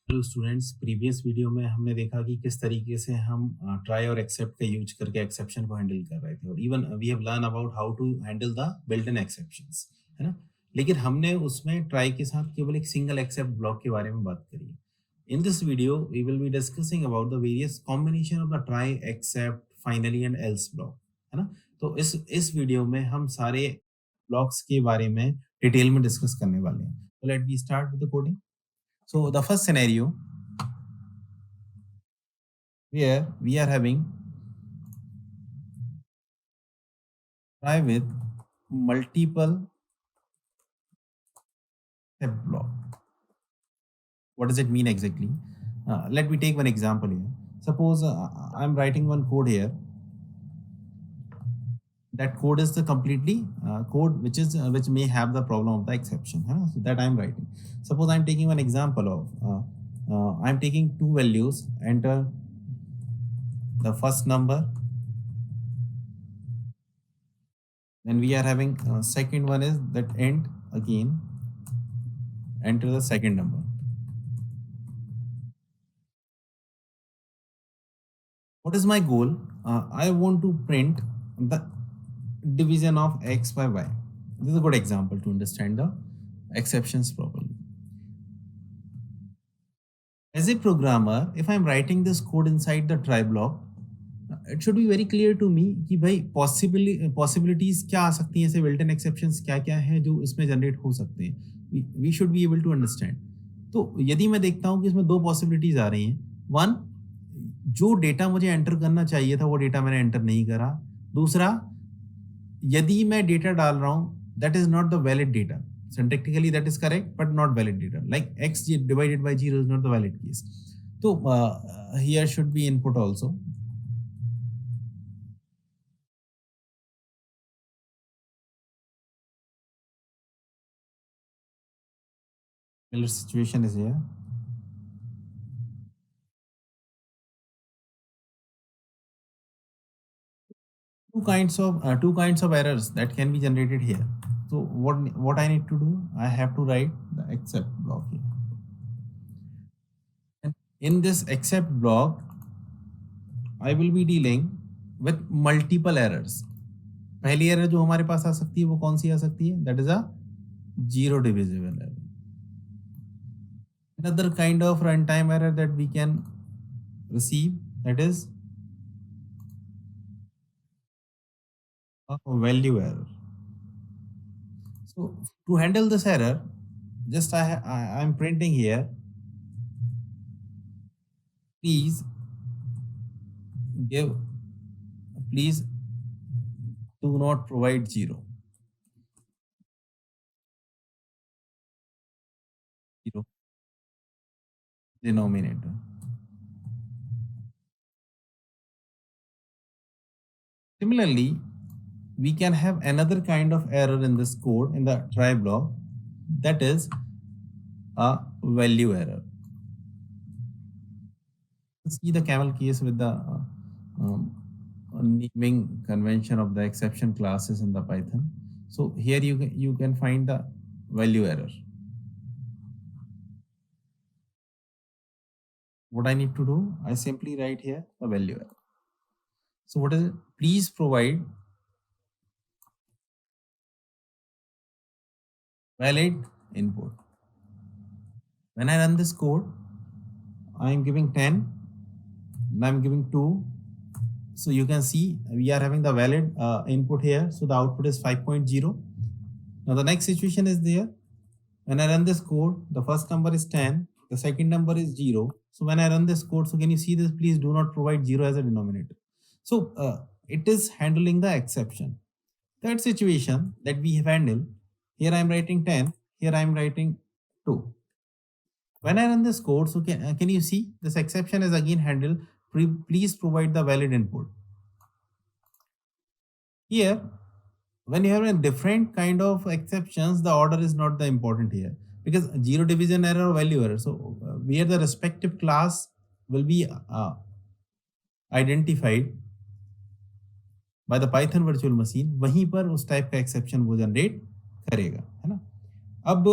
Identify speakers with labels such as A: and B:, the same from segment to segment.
A: Hello students, previous video में हमने देखा कि किस तरीके से हम ट्राई और एक्सेप्ट का यूज करके एक्सेप्शन को हैंडल कर रहे थे और even we have learn about how to handle the built in exceptions, है ना। लेकिन हमने उसमें ट्राई के साथ केवल एक सिंगल एक्सेप्ट ब्लॉक के बारे में बात करी। In this video we will be discussing about the various combination of the try, except, finally and else block, है ना। तो इस वीडियो में हम सारे ब्लॉक्स के बारे में डिटेल में डिस्कस करने वाले हैं। तो let be start with the coding. So the first scenario where we are having try with multiple step block. What does it mean exactly? Let me take one example here. Suppose I'm writing one code here. That code is the completely code which may have the problem of the exception. Huh? So that I'm writing. Suppose I'm taking one example of I'm taking two values. Enter the first number. Then we are having second one is that end again enter the second number. What is my goal? I want to print the division of x by y. This is a good example to understand the exceptions properly. As a programmer, if I'm writing this code inside the try block, it should be very clear to me कि भाई possibilities क्या आ सकती हैं, ऐसे built in exceptions क्या क्या हैं जो इसमें जनरेट हो सकते हैं. We should be able to understand. तो यदि मैं देखता हूँ कि इसमें दो पॉसिबिलिटीज आ रही हैं. वन, जो डेटा मुझे एंटर करना चाहिए था वो डेटा मैंने एंटर नहीं करा. दूसरा, यदि मैं डेटा डाल रहा हूँ that is not the valid data. Syntactically that is correct but not valid data, like x divided by 0 is not the valid case. So here should be input also. Similar situation is here. Two kinds of errors that can be generated here. So what I need to do, I have to write the except block here. And in this except block, I will be dealing with multiple errors. पहली error जो हमारे पास आ सकती है वो कौन सी आ सकती है? That is a zero divisible error. Another kind of runtime error that we can receive, that is a value error. So to handle this error, just I'm printing here, please give, please do not provide zero denominator. Similarly, we can have another kind of error in this code in the try block, that is a value error. See the camel case with the naming convention of the exception classes in the Python. So here you can find the value error. What I need to do, I simply write here the value error. So what is it? Please provide valid input. When I run this code, I am giving 10, and I am giving 2. So you can see we are having the valid input here. So the output is 5.0. Now the next situation is there. When I run this code, the first number is 10, the second number is 0. So when I run this code, so can you see this? Please do not provide 0 as a denominator. So it is handling the exception. Third situation that we have handled, here I am writing 10, here I am writing 2. When I run this code, so can you see this exception is again handled. Please provide the valid input. Here, when you have a different kind of exceptions, the order is not the important here, because zero division error or value error. So where the respective class will be identified by the Python virtual machine, वहीं पर उस type का exception वो generate करेगा, है ना। अब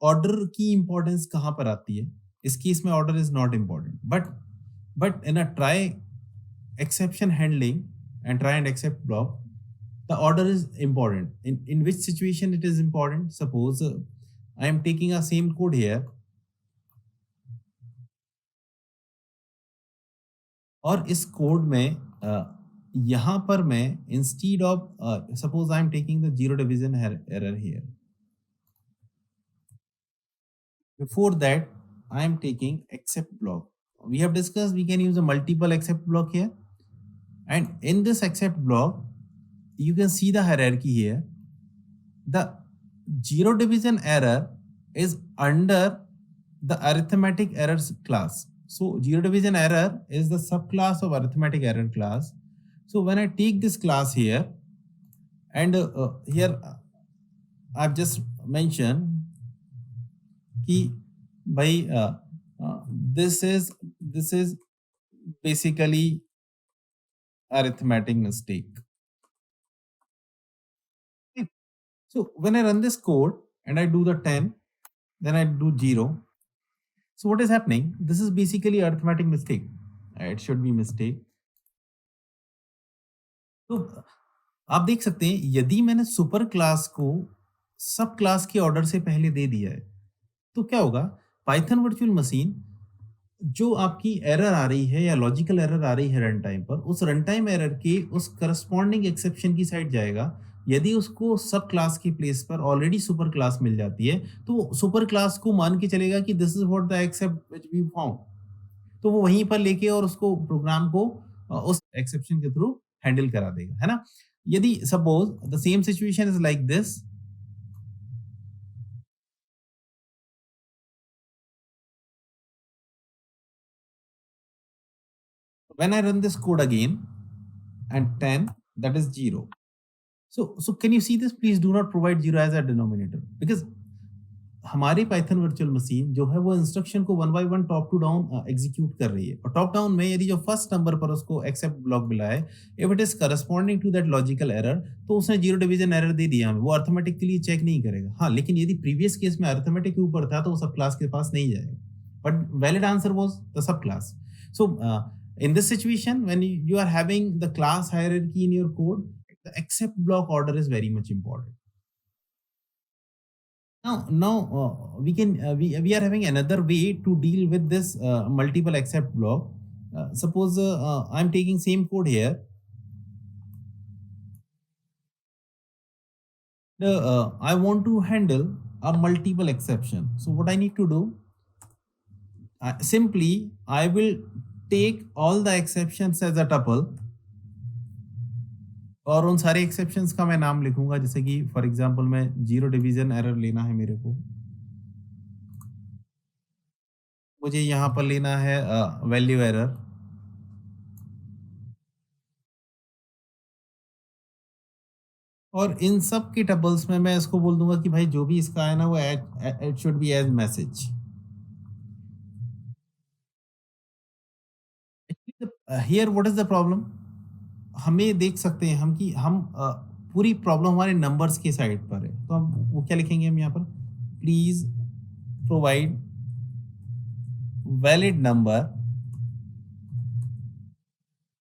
A: order की इंपॉर्टेंस कहाँ पर आती है? इस केस में order is not important. But in a try exception handling and try and except block, the order is important. In which situation it is important? Suppose I am taking a same code here, और इस code में यहाँ पर मैं instead of suppose I am taking the zero division error here, before that I am taking except block. We have discussed we can use a multiple except block here, and in this except block you can see the hierarchy here. The zero division error is under the arithmetic errors class. So zero division error is the subclass of arithmetic error class. So when I take this class here, and here I've just mentioned कि भाई this is basically arithmetic mistake. So when I run this code and I do the 10, then I do 0. So what is happening? This is basically arithmetic mistake. It should be mistake. तो आप देख सकते हैं यदि मैंने super class को सब class के ऑर्डर से पहले दे दिया है तो क्या होगा? पाइथन वर्चुअल मशीन जो आपकी एरर आ रही है या लॉजिकल एरर आ रही है रन टाइम पर, उस रन टाइम एरर के उस करस्पॉन्डिंग एक्सेप्शन की साइड जाएगा। यदि उसको सब क्लास की प्लेस पर ऑलरेडी सुपर क्लास मिल जाती है तो सुपर क्लास को मान के चलेगा कि this is what the except which we found, तो वो वहीं पर लेके और उसको प्रोग्राम को उस एक्सेप्शन के थ्रू हैंडल करा देगा, है ना। यदि suppose the same situation is like this, when I run this code again and 10, that is 0. So can you see this? Please do not provide 0 as a denominator, because हमारी Python virtual machine जो है वो instruction को one by one top to down execute कर रही है, और top down में यदि जो फर्स्ट नंबर पर उसको एक्सेप्ट ब्लॉक मिला है, if it is corresponding to that logical error, तो उसने जीरो डिवीजन एरर दे दिया हमें, वो अर्थमेटिक के लिए चेक नहीं करेगा। हाँ, लेकिन यदि प्रीवियस केस में अर्थमेटिक के ऊपर था तो वो सब क्लास के पास नहीं जाएगा, but valid answer was the sub class. So in this situation, when you are having the class hierarchy in your code, the except block order is very much important. Now we are having another way to deal with this multiple except block. Suppose I'm taking same code here. I want to handle a multiple exception. So what I need to do? Simply I will take all the exceptions as a tuple, और उन सारे exceptions का मैं नाम लिखूंगा, जैसे कि for example मैं जीरो डिवीजन एरर लेना है मेरे को, मुझे यहाँ पर लेना है वैल्यू एरर, और इन सब के टपल्स में मैं इसको बोल दूंगा कि भाई जो भी इसका है ना वो it should be as message. Here what is the problem? हमें देख सकते हैं हम कि हम पूरी प्रॉब्लम हमारे नंबर्स के साइड पर है, तो हम वो क्या लिखेंगे हम यहाँ पर? Please provide valid number,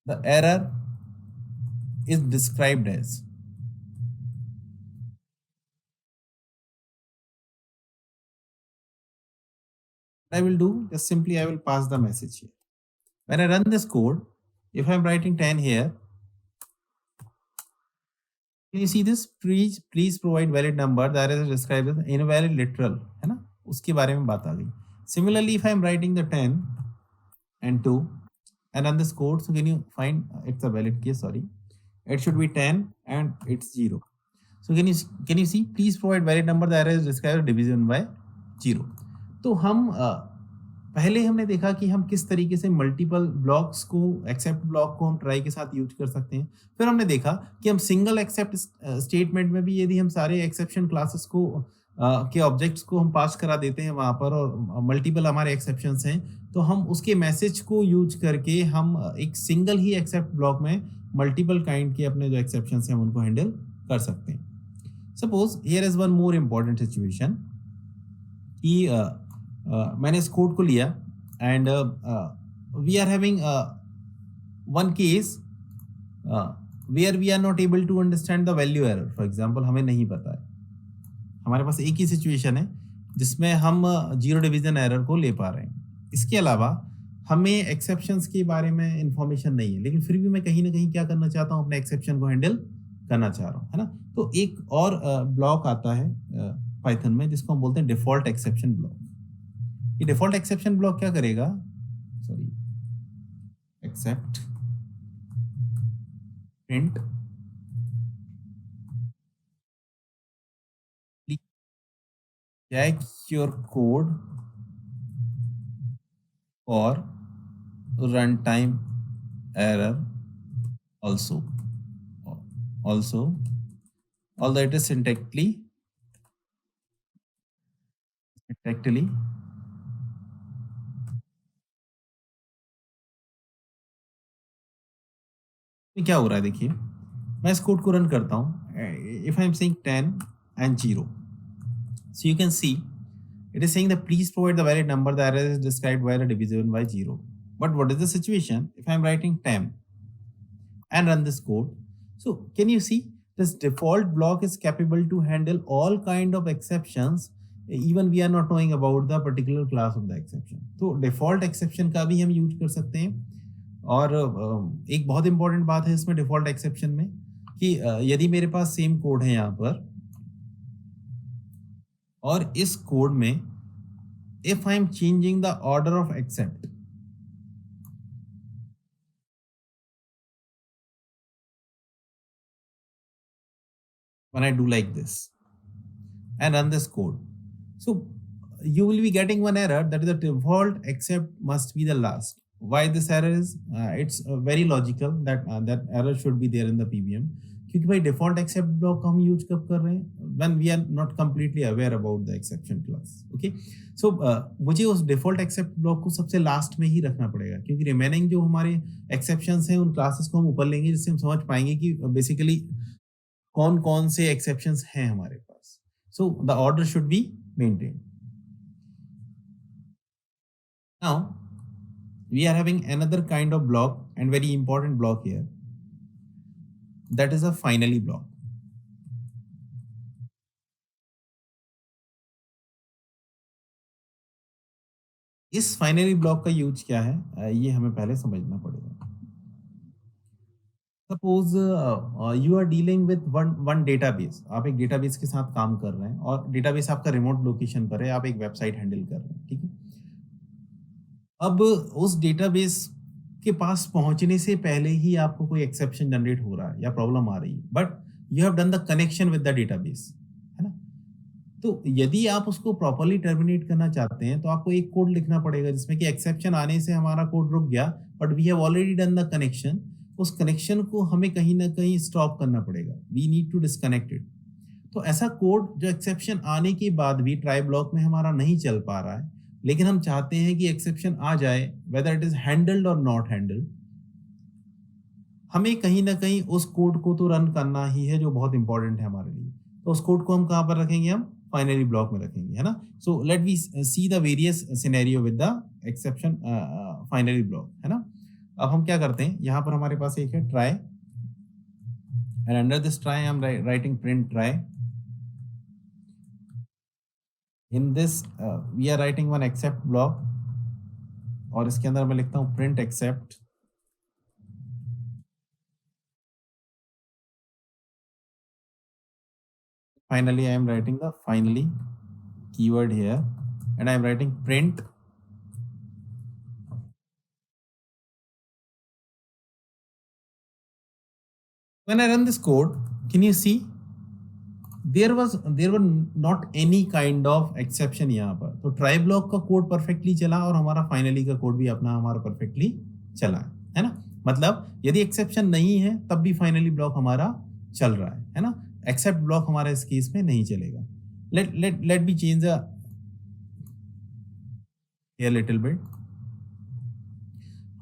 A: the error is described as. I will do just simply I will pass the message here. When I run this code, if I'm writing 10 here, can you see this? Please provide valid number, that is described as invalid literal, है ना, उसके बारे में बात आ गई। Similarly, if I'm writing the 10 and 2 and run this code, so can you find it's a valid case? Sorry, it should be 10 and it's 0. So can you see? Please provide valid number, that is described as division by 0. तो हम पहले हमने देखा कि हम किस तरीके से मल्टीपल ब्लॉक्स को, एक्सेप्ट ब्लॉक को हम ट्राई के साथ यूज कर सकते हैं। फिर हमने देखा कि हम सिंगल एक्सेप्ट स्टेटमेंट में भी यदि हम सारे एक्सेप्शन क्लासेस को के ऑब्जेक्ट्स को हम पास करा देते हैं वहाँ पर, और मल्टीपल हमारे एक्सेप्शंस हैं, तो हम उसके मैसेज को यूज करके हम एक सिंगल ही एक्सेप्ट ब्लॉक में मल्टीपल काइंड के अपने जो एक्सेप्शंस हैं हम उनको हैंडल कर सकते हैं। Suppose here is one more important situation कि मैंने इस कोड को लिया and we are having one case where we are not able to understand the value error. For example हमें नहीं पता है, हमारे पास एक ही सिचुएशन है जिसमें हम जीरो डिवीजन एरर को ले पा रहे हैं। इसके अलावा हमें एक्सेप्शंस के बारे में इंफॉर्मेशन नहीं है, लेकिन फिर भी मैं कहीं ना कहीं क्या करना चाहता हूँ, अपने एक्सेप्शन को हैंडल करना चाह रहा हूँ, है ना। तो एक और ब्लॉक आता है पाइथन में जिसको हम बोलते हैं डिफॉल्ट एक्सेप्शन ब्लॉक। ये डिफॉल्ट एक्सेप्शन ब्लॉक क्या करेगा, sorry, except print check your code for runtime error also, also although it is syntactically क्या हो रहा है देखिए, मैं इस कोड को रन करता हूं। If I am saying 10 and 0, so you can see it is saying that please provide the valid number, the error is described by the division by 0. But what is the situation if I am writing 10 and run this code? So can you see this default block is capable to handle all kind of exceptions, even we are not knowing about the particular class of the exception. तो default exception का भी हम use कर सकते हैं। और एक बहुत इंपॉर्टेंट बात है इसमें डिफॉल्ट एक्सेप्शन में कि यदि मेरे पास सेम कोड है यहाँ पर और इस कोड में if I am changing the order of except, when I do like this and run this code, so you will be getting one error that is the default except must be the last. Why this error is? It's very logical that that error should be there in the PVM, क्योंकि भाई default except block हम use कब कर रहे हैं, when we are not completely aware about the exception class. Okay, so मुझे उस default except block को सबसे लास्ट में ही रखना पड़ेगा, क्योंकि रिमेनिंग जो हमारे एक्सेप्शंस हैं उन क्लासेस को हम ऊपर लेंगे, जिससे हम समझ पाएंगे कि बेसिकली कौन कौन से एक्सेप्शंस हैं हमारे पास। So the order should be maintain. Now we are having another kind of block and very important block here, that is a finally block. इस फाइनली ब्लॉक का यूज क्या है, ये हमें पहले समझना पड़ेगा। Suppose you are dealing with one database, आप एक डेटाबेस के साथ काम कर रहे हैं और डेटाबेस आपका रिमोट लोकेशन पर है, आप एक वेबसाइट हैंडल कर रहे हैं, ठीक है। अब उस डेटाबेस के पास पहुंचने से पहले ही आपको कोई एक्सेप्शन जनरेट हो रहा है या प्रॉब्लम आ रही है, but you have done the connection with the database, है ना। तो यदि आप उसको प्रॉपर्ली टर्मिनेट करना चाहते हैं तो आपको एक कोड लिखना पड़ेगा जिसमें कि एक्सेप्शन आने से हमारा कोड रुक गया, but we have already done the connection. उस कनेक्शन को हमें कहीं ना कहीं स्टॉप करना पड़ेगा, we need to disconnect it. तो ऐसा कोड जो एक्सेप्शन आने के बाद भी ट्राई ब्लॉक में हमारा नहीं चल पा रहा है, लेकिन हम चाहते हैं कि एक्सेप्शन आ जाए, वेदर इट इज हैंडल्ड और नॉट हैंडल्ड, हमें कहीं ना कहीं उस कोड को तो रन करना ही है जो बहुत इंपॉर्टेंट है हमारे लिए। तो उस कोड को हम कहाँ पर रखेंगे, हम फाइनली ब्लॉक में रखेंगे, है ना। So let we see the various scenario with the exception finally block, है ना। अब हम क्या करते हैं, यहाँ पर हमारे पास एक है try and under this try I am writing print try. In this we are writing one except block और इसके अंदर मैं लिखता हूँ print except. Finally, I am writing the finally keyword here and I am writing print when I run this code. Can you see there were not any kind of exception यहाँ पर। तो try block का code perfectly चला और हमारा finally का code भी अपना हमारा परफेक्टली चला है ना। मतलब यदि एक्सेप्शन नहीं है तब भी फाइनली ब्लॉक हमारा चल रहा है ना। एक्सेप्ट ब्लॉक हमारा इस केस में नहीं चलेगा। Let be change here little bit.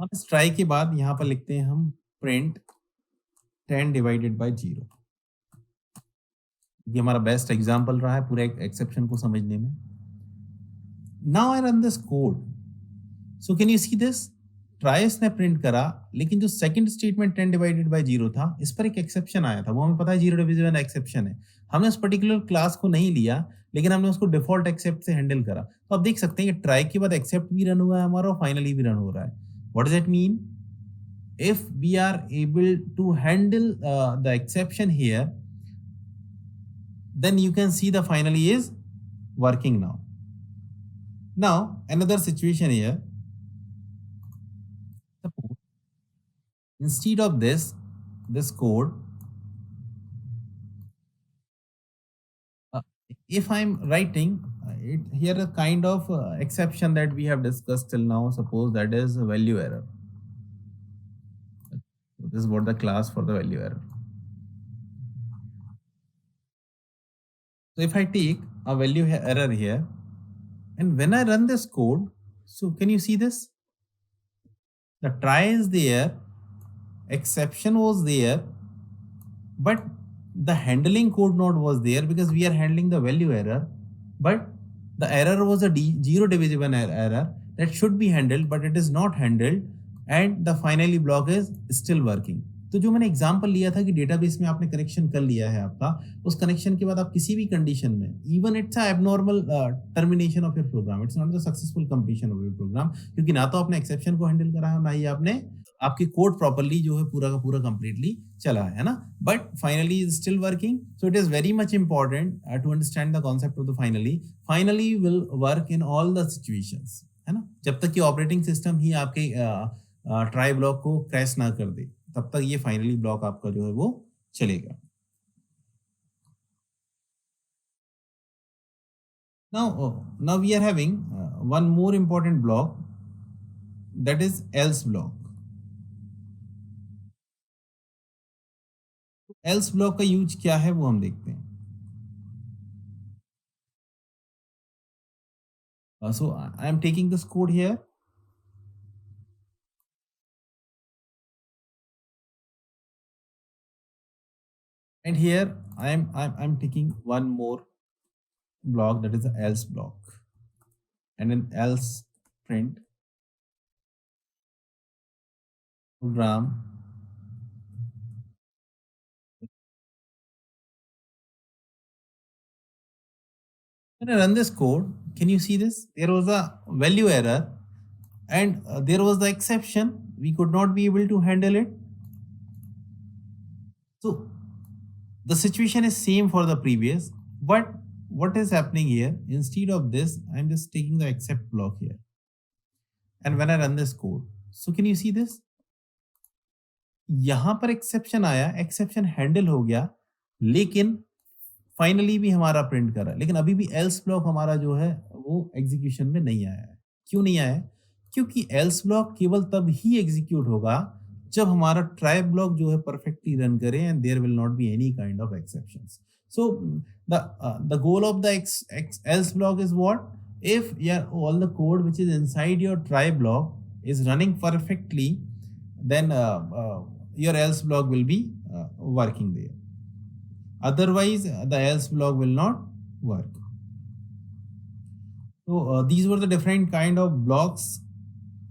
A: हम इस ट्राई के बाद यहाँ पर लिखते हैं हम प्रिंट 10 डिवाइडेड बाय 0। ये हमारा बेस्ट एग्जांपल रहा है पूरे एक्सेप्शन को समझने में। Now I run this code. So can you see this? Try इसने प्रिंट करा, लेकिन जो सेकंड स्टेटमेंट 10 डिवाइडेड बाय 0 था, इस पर एक एक्सेप्शन आया था। वो हमें पता है 0 डिविजिबल एक्सेप्शन है। हमने उस पर्टिकुलर क्लास को नहीं लिया, लेकिन हमने उसको डिफॉल्ट एक्सेप्ट से हैंडल करा। तो आप देख सकते हैं कि ट्राई के बाद एक्सेप्ट भी रन हुआ है हमारा और फाइनली भी रन हो रहा है। What does it mean? If we are able to handle the exception here, then you can see the finally is working now. Now another situation here. Suppose instead of this code, uh, if I'm writing it here a kind of exception that we have discussed till now, suppose that is a value error. This is what the class for the value error. So if I take a value error here, and when I run this code, so can you see this? The try is there, exception was there, but the handling code node was there because we are handling the value error, but the error was a zero division error that should be handled, but it is not handled, and the finally block is still working. तो जो मैंने example लिया था कि database में आपने connection कर लिया है आपका, उस कनेक्शन के बाद आप किसी भी कंडीशन में, even it's a abnormal termination of your program, it's not the successful completion of your program, क्योंकि ना तो आपने एक्सेप्शन को हैंडल करा है, ना ही आपने आपकी कोड प्रॉपर्ली जो है पूरा का पूरा कंप्लीटली चला है ना, but finally is still working. So it is very much important to understand the concept of the finally will work in all the situations, है ना, जब तक कि ऑपरेटिंग सिस्टम ही आपके ट्राई ब्लॉक को क्रैश ना कर दे, तब तक ये फाइनली ब्लॉक आपका जो है वो चलेगा. Now we are having one more important block, that is else block. else block का यूज क्या है वो हम देखते हैं. So I am taking this code here. And here I'm taking one more block, that is the else block, and an else print program. When I run this code, can you see this? There was a value error, and there was the exception. We could not be able to handle it. So the situation is same for the previous, but what is happening here? Instead of this, I'm just taking the except block here. And when I run this code, so can you see this? यहां पर exception आया, exception handle हो गया, लेकिन finally भी हमारा print कर रहा है, लेकिन अभी भी एल्स ब्लॉक हमारा जो है वो एग्जीक्यूशन में नहीं आया है. क्यों नहीं आया है? क्योंकि एल्स ब्लॉक केवल तब ही एग्जीक्यूट होगा जब हमारा ट्राई ब्लॉक जो है परफेक्टली रन करे and there will not be any kind of exceptions. So the goal of the else block is what? if all the code which is inside your try block is running perfectly, then your else block will be working there. Otherwise, the else block will not work. So these were the different kind of blocks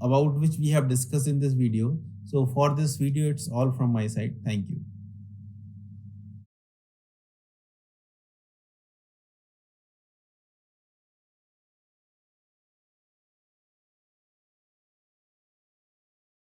A: about which we have discussed in this video. So for this video, it's all from my side. Thank you.